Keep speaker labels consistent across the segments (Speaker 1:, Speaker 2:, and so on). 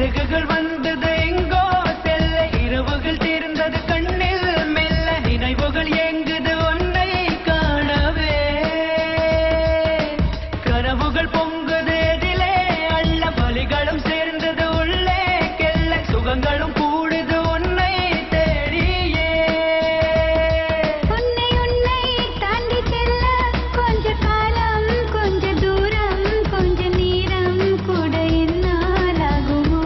Speaker 1: சிறகுகள் வந்தது எங்கோ செல்ல இரவுகள் தீர்ந்தது கண்ணில் மெல்ல நினைவுகள் ஏங்குது உன்னை காணவே கனவுகள் பொங்குது எதிலே அள்ள வலிகளும் சேர்ந்தது உள்ளே கெல்ல சுகங்களும் கூடுது உன்னை தேடியே
Speaker 2: உன்னை தாண்டி செல்ல கொஞ்ச காலம் கொஞ்ச தூரம் கொஞ்ச நேரம் கூட என்னால் ஆகுமோ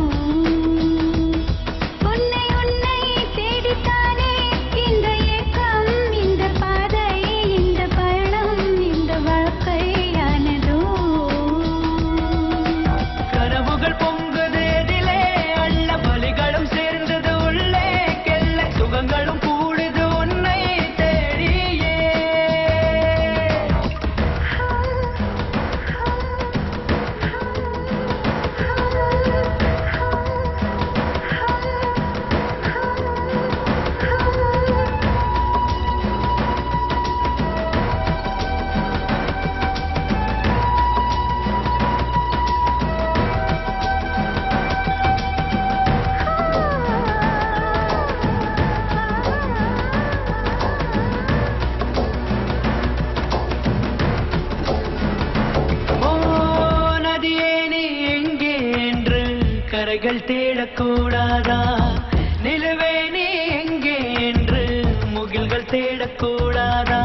Speaker 2: உன்னை தேடித்தானே இந்த ஏக்கம் இந்த பாதை இந்த பயணம் இந்த வாழ்க்கையானதோ
Speaker 1: கனவுகள் பொங்குது எதிலே அள்ள வலிகளும் சேர்ந்தது உள்ளே கெல்ல சுகங்களும் கூடுது உன்னை தேடியே ஓ நதியே நீ எங்கே என்று கரைகள் தேடக்கூடாதா நிலவே நீ எங்கே என்று முகில்கள் தேடக்கூடாதா